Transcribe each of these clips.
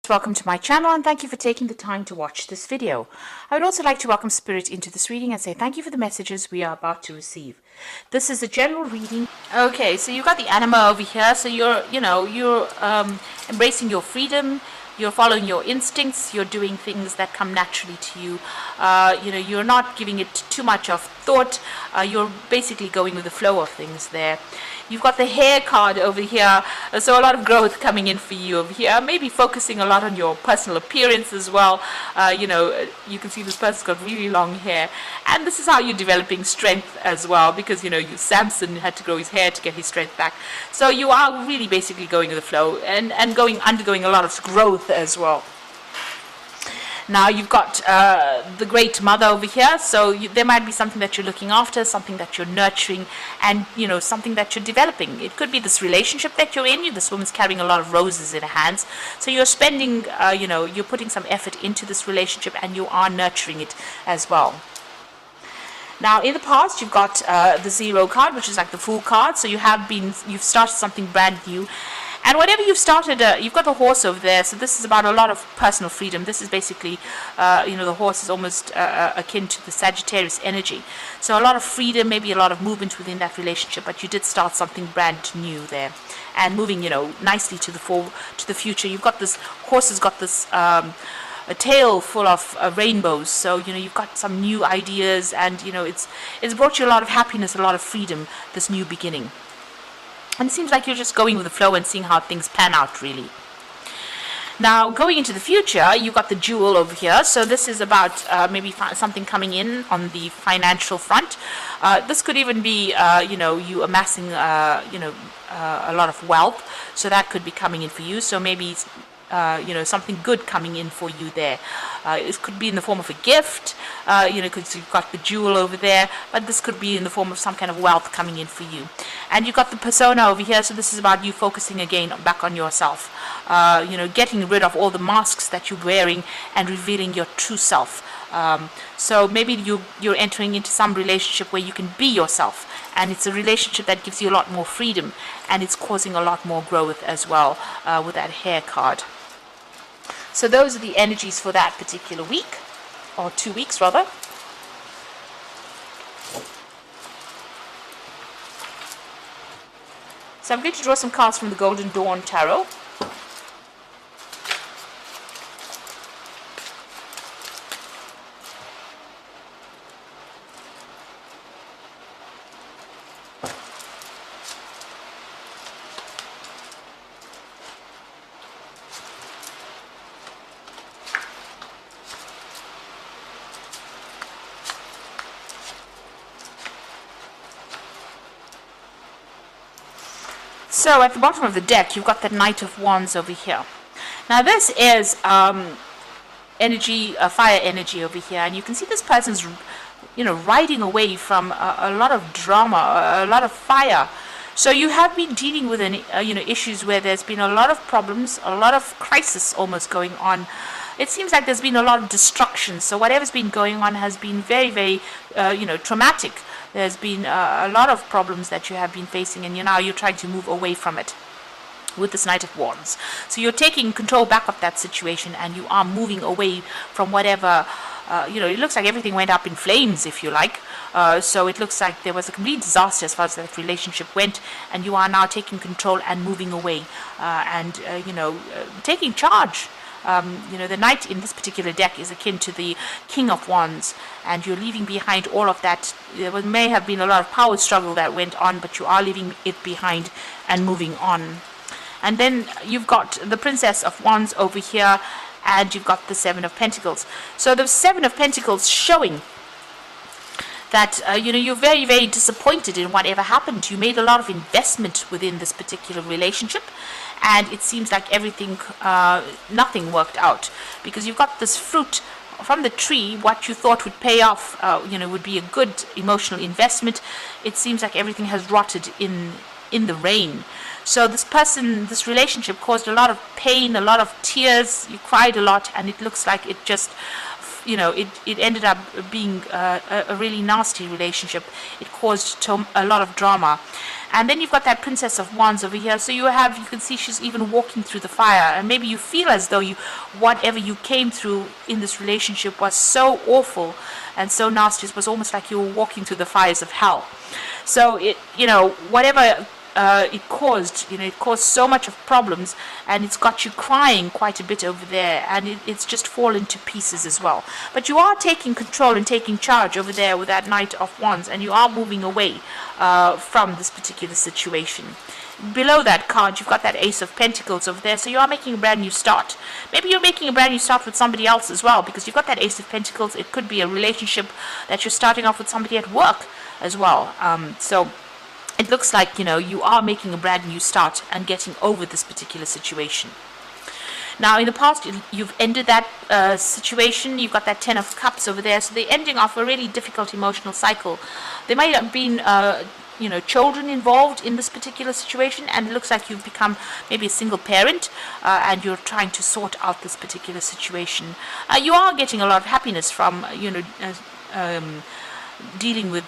Welcome to my channel and thank you for taking the time to watch this video. I would also like to welcome Spirit into this reading and say thank you for the messages we are about to receive. This is a general reading. Okay, so you've got the anima over here, so you're embracing your freedom, you're following your instincts, you're doing things that come naturally to you. You're not giving it too much of thought, you're basically going with the flow of things there. You've got the hair card over here, so a lot of growth coming in for you over here. Maybe focusing a lot on your personal appearance as well. You can see this person's got really long hair, and this is how you're developing strength as well, because Samson had to grow his hair to get his strength back. So you are really basically going with the flow and undergoing a lot of growth as well. Now you've got the Great Mother over here, so there might be something that you're looking after, something that you're nurturing, and something that you're developing. It could be this relationship that you're in. This woman's carrying a lot of roses in her hands, so you're spending, you're putting some effort into this relationship, and you are nurturing it as well. Now, in the past, you've got the Zero card, which is like the Fool card. So you've started something brand new. And whatever you've started, you've got the horse over there. So this is about a lot of personal freedom. This is basically, the horse is almost akin to the Sagittarius energy. So a lot of freedom, maybe a lot of movement within that relationship. But you did start something brand new there, and moving, nicely to the future. You've got this horse has got this. A tail full of rainbows, so you've got some new ideas, and it's brought you a lot of happiness, a lot of freedom, this new beginning. And it seems like you're just going with the flow and seeing how things pan out, really. Now, going into the future, you've got the Jewel over here. So this is about maybe something coming in on the financial front. This could even be, you amassing, a lot of wealth. So that could be coming in for you. So maybe something good coming in for you there. It could be in the form of a gift, because you've got the jewel over there, but this could be in the form of some kind of wealth coming in for you. And you've got the persona over here, so this is about you focusing again back on yourself, getting rid of all the masks that you're wearing and revealing your true self. So maybe you're entering into some relationship where you can be yourself, and it's a relationship that gives you a lot more freedom, and it's causing a lot more growth as well, with that hair card. So those are the energies for that particular week, or 2 weeks rather. So I'm going to draw some cards from the Golden Dawn Tarot. So at the bottom of the deck, you've got the Knight of Wands over here. Now this is energy, fire energy over here, and you can see this person's, riding away from a lot of drama, a lot of fire. So you have been dealing with issues where there's been a lot of problems, a lot of crisis almost going on. It seems like there's been a lot of destruction. So whatever's been going on has been very, very, traumatic. There's been a lot of problems that you have been facing, and you're trying to move away from it with this Knight of Wands. So you're taking control back of that situation, and you are moving away from whatever, it looks like everything went up in flames, if you like. So it looks like there was a complete disaster as far as that relationship went, and you are now taking control and moving away, and taking charge. The Knight in this particular deck is akin to the King of Wands, and you're leaving behind all of that. There may have been a lot of power struggle that went on, but you are leaving it behind and moving on. And then you've got the Princess of Wands over here, and you've got the Seven of Pentacles. So the Seven of Pentacles showing that you're very, very disappointed in whatever happened. You made a lot of investment within this particular relationship, and it seems like everything, nothing worked out, because you've got this fruit from the tree. What you thought would pay off, would be a good emotional investment. It seems like everything has rotted in the rain. So this relationship caused a lot of pain, a lot of tears. You cried a lot, and it looks like it just it ended up being a really nasty relationship. It caused a lot of drama. And then you've got that Princess of Wands over here. So you can see she's even walking through the fire. And maybe you feel as though whatever you came through in this relationship was so awful and so nasty. It was almost like you were walking through the fires of hell. So whatever it caused so much of problems, and it's got you crying quite a bit over there, and it's just fallen to pieces as well. But you are taking control and taking charge over there with that Knight of Wands, and you are moving away from this particular situation. Below that card, you've got that Ace of Pentacles over there, so you are making a brand new start. Maybe you're making a brand new start with somebody else as well, because you've got that Ace of Pentacles. It could be a relationship that you're starting off with somebody at work as well. So it looks like, you are making a brand new start and getting over this particular situation. Now, in the past, you've ended that situation. You've got that Ten of Cups over there. So they're ending off a really difficult emotional cycle. There might have been, children involved in this particular situation. And it looks like you've become maybe a single parent and you're trying to sort out this particular situation. You are getting a lot of happiness from, dealing with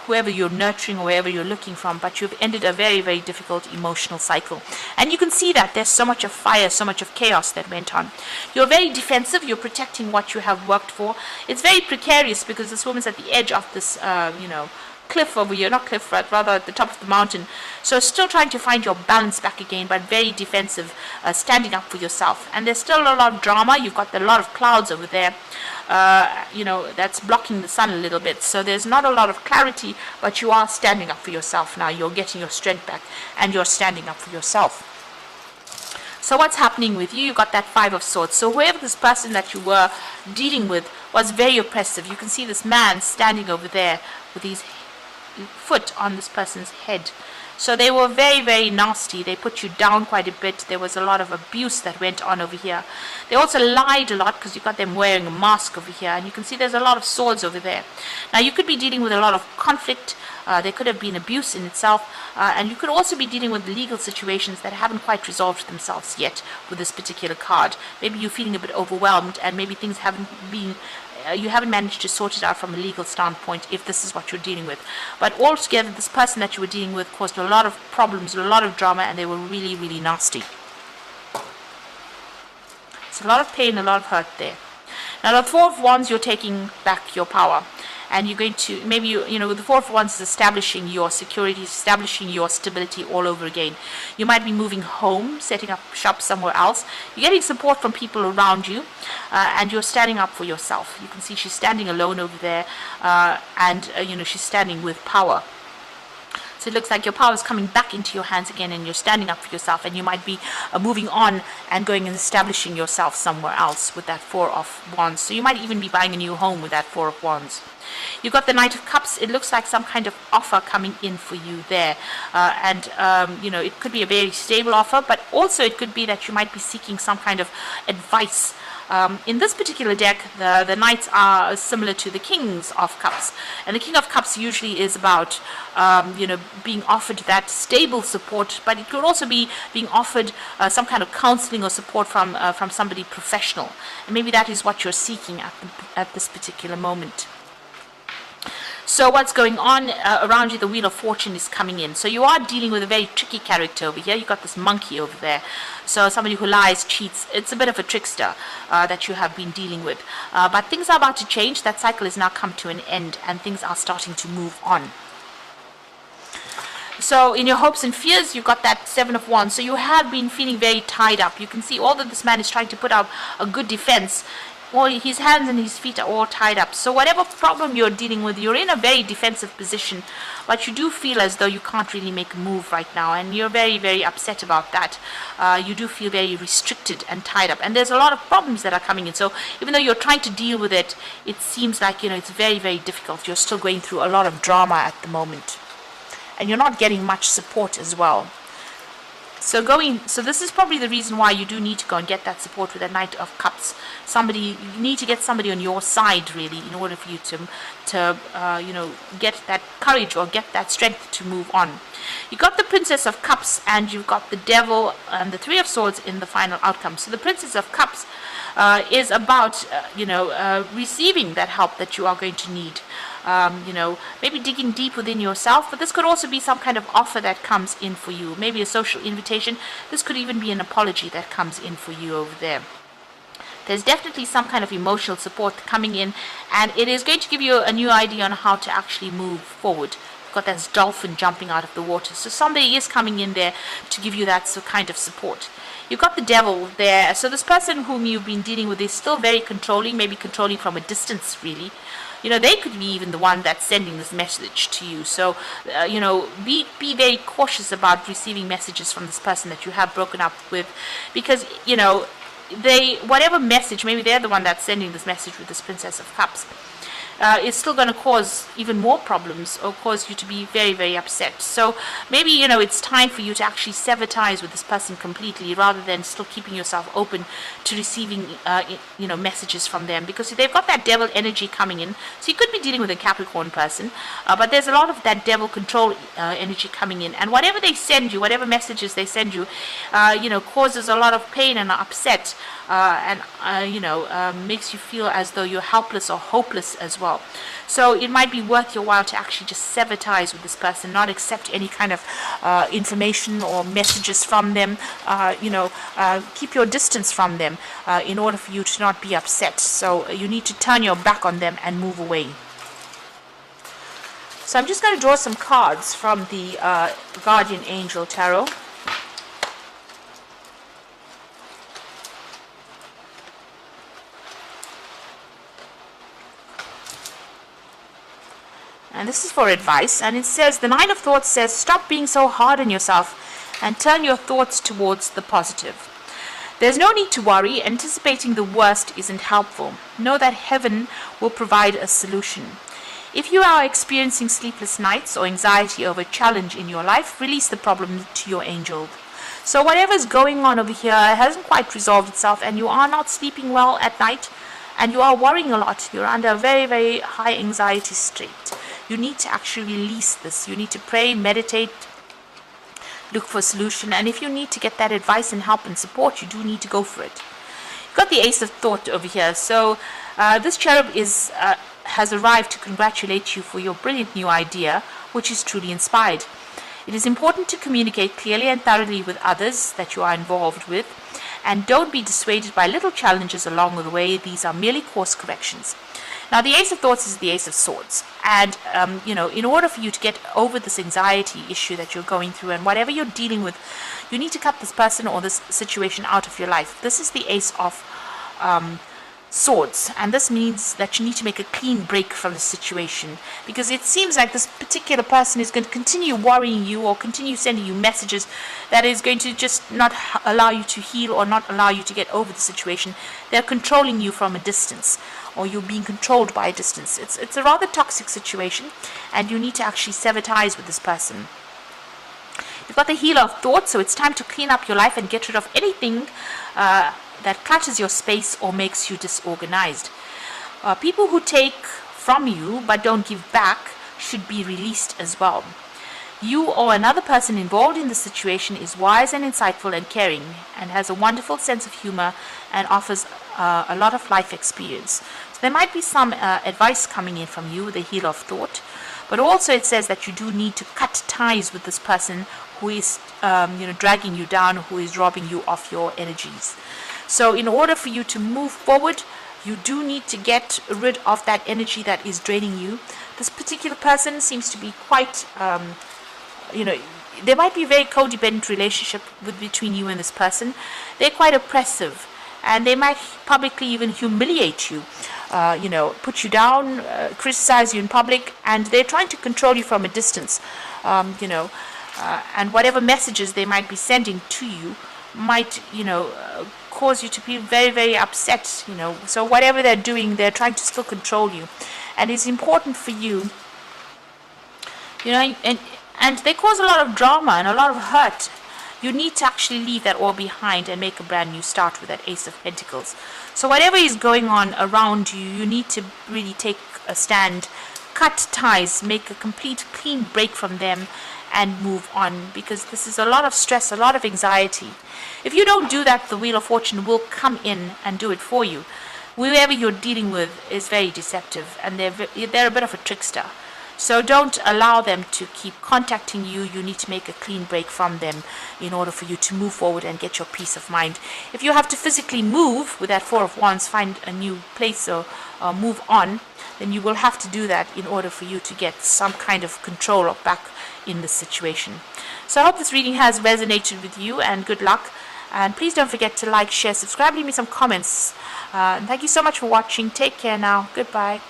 whoever you're nurturing or wherever you're looking from, but you've ended a very, very difficult emotional cycle. And you can see that there's so much of fire, so much of chaos that went on. You're very defensive. You're protecting what you have worked for. It's very precarious because this woman's at the edge of this, cliff over here, not cliff, but rather at the top of the mountain. So still trying to find your balance back again, but very defensive, standing up for yourself. And there's still a lot of drama. You've got a lot of clouds over there, that's blocking the sun a little bit. So there's not a lot of clarity, but you are standing up for yourself now. You're getting your strength back and you're standing up for yourself. So what's happening with you? You got that Five of Swords. So whoever this person that you were dealing with was very oppressive. You can see this man standing over there with his foot on this person's head. So they were very, very nasty. They put you down quite a bit. There was a lot of abuse that went on over here. They also lied a lot because you got them wearing a mask over here. And you can see there's a lot of swords over there. Now, you could be dealing with a lot of conflict. There could have been abuse in itself. And you could also be dealing with legal situations that haven't quite resolved themselves yet with this particular card. Maybe you're feeling a bit overwhelmed and maybe things haven't been... you haven't managed to sort it out from a legal standpoint if this is what you're dealing with. But altogether, this person that you were dealing with caused a lot of problems, a lot of drama, and they were really, really nasty. It's a lot of pain, a lot of hurt there. Now, the Four of Wands, you're taking back your power. And you're going to, maybe, with the Four of Wands is establishing your security, establishing your stability all over again. You might be moving home, setting up shop somewhere else. You're getting support from people around you, and you're standing up for yourself. You can see she's standing alone over there, and she's standing with power. So it looks like your power is coming back into your hands again, and you're standing up for yourself, and you might be moving on and going and establishing yourself somewhere else with that Four of Wands. So you might even be buying a new home with that Four of Wands. You've got the Knight of Cups. It looks like some kind of offer coming in for you there. It could be a very stable offer, but also it could be that you might be seeking some kind of advice. In this particular deck, the Knights are similar to the Kings of Cups. And the King of Cups usually is about, being offered that stable support, but it could also be being offered some kind of counseling or support from somebody professional. And maybe that is what you're seeking at this particular moment. So what's going on around you? The Wheel of Fortune is coming in. So you are dealing with a very tricky character over here. You've got this monkey over there. So somebody who lies, cheats. It's a bit of a trickster that you have been dealing with. But things are about to change. That cycle has now come to an end, and things are starting to move on. So in your hopes and fears, you've got that Seven of Wands. So you have been feeling very tied up. You can see all that this man is trying to put up a good defense. Well, his hands and his feet are all tied up. So whatever problem you're dealing with, you're in a very defensive position, but you do feel as though you can't really make a move right now, and you're very, very upset about that. You do feel very restricted and tied up, and there's a lot of problems that are coming in. So even though you're trying to deal with it, it seems like, it's very, very difficult. You're still going through a lot of drama at the moment, and you're not getting much support as well. So this is probably the reason why you do need to go and get that support with a Knight of Cups. You need to get somebody on your side, really, in order for you to get that courage or get that strength to move on. You got the Princess of Cups, and you've got the Devil and the Three of Swords in the final outcome. So the Princess of Cups is about receiving that help that you are going to need. Maybe digging deep within yourself, but this could also be some kind of offer that comes in for you, maybe a social invitation. This could even be an apology that comes in for you over there. There's definitely some kind of emotional support coming in, and it is going to give you a new idea on how to actually move forward. You've got that dolphin jumping out of the water, so somebody is coming in there to give you that kind of support. You've got the Devil there, so this person whom you've been dealing with is still very controlling, maybe controlling from a distance, really. They could be even the one that's sending this message to you. So, be very cautious about receiving messages from this person that you have broken up with, because, whatever message, maybe they're the one that's sending this message with this Princess of Cups, is still going to cause even more problems or cause you to be very, very upset. So maybe, it's time for you to actually sever ties with this person completely, rather than still keeping yourself open to receiving, messages from them, because they've got that devil energy coming in. So you could be dealing with a Capricorn person, but there's a lot of that devil control energy coming in. And whatever they send you, whatever messages they send you, causes a lot of pain and upset, and makes you feel as though you're helpless or hopeless as well. So it might be worth your while to actually just sever ties with this person, not accept any kind of information or messages from them. Keep your distance from them in order for you to not be upset. So you need to turn your back on them and move away. So I'm just going to draw some cards from the Guardian Angel Tarot. And this is for advice, and it says, the Nine of Thoughts says, stop being so hard on yourself and turn your thoughts towards the positive. There's no need to worry. Anticipating the worst isn't helpful. Know that heaven will provide a solution. If you are experiencing sleepless nights or anxiety over a challenge in your life, release the problem to your angel. So whatever's going on over here hasn't quite resolved itself, and you are not sleeping well at night, and you are worrying a lot. You're under a very, very high anxiety state. You need to actually release this. You need to pray, meditate, look for a solution. And if you need to get that advice and help and support, you do need to go for it. You've got the Ace of Thought over here. So this cherub has arrived to congratulate you for your brilliant new idea, which is truly inspired. It is important to communicate clearly and thoroughly with others that you are involved with, and don't be dissuaded by little challenges along the way. These are merely course corrections. Now, the Ace of Thoughts is the Ace of Swords. And, in order for you to get over this anxiety issue that you're going through and whatever you're dealing with, you need to cut this person or this situation out of your life. This is the Ace of Swords. And this means that you need to make a clean break from the situation, because it seems like this particular person is going to continue worrying you or continue sending you messages that is going to just not allow you to heal or not allow you to get over the situation. They're controlling you from a distance, or you're being controlled by a distance. It's a rather toxic situation, and you need to actually sever ties with this person. You've got the Healer of Thoughts, so it's time to clean up your life and get rid of anything that clutters your space or makes you disorganized. People who take from you but don't give back should be released as well. You or another person involved in the situation is wise and insightful and caring, and has a wonderful sense of humor and offers a lot of life experience. So there might be some advice coming in from you, the Healer of Thought, but also it says that you do need to cut ties with this person who is dragging you down, who is robbing you of your energies. So in order for you to move forward, you do need to get rid of that energy that is draining you. This particular person seems to be quite there might be a very codependent relationship between you and this person. They're quite oppressive, and they might publicly even humiliate you, put you down, criticize you in public, and they're trying to control you from a distance, and whatever messages they might be sending to you might, cause you to be very, very upset, So whatever they're doing, they're trying to still control you, and it's important for you, and they cause a lot of drama and a lot of hurt, You need to actually leave that all behind and make a brand new start with that Ace of Pentacles. So whatever is going on around you, you need to really take a stand, cut ties, make a complete clean break from them, and move on, because this is a lot of stress, a lot of anxiety. If you don't do that, the Wheel of Fortune will come in and do it for you. Whoever you're dealing with is very deceptive, and they're a bit of a trickster. So don't allow them to keep contacting you. You need to make a clean break from them in order for you to move forward and get your peace of mind. If you have to physically move with that Four of Wands, find a new place or move on, then you will have to do that in order for you to get some kind of control or back in the situation. So I hope this reading has resonated with you, and good luck. And please don't forget to like, share, subscribe, leave me some comments. And thank you so much for watching. Take care now. Goodbye.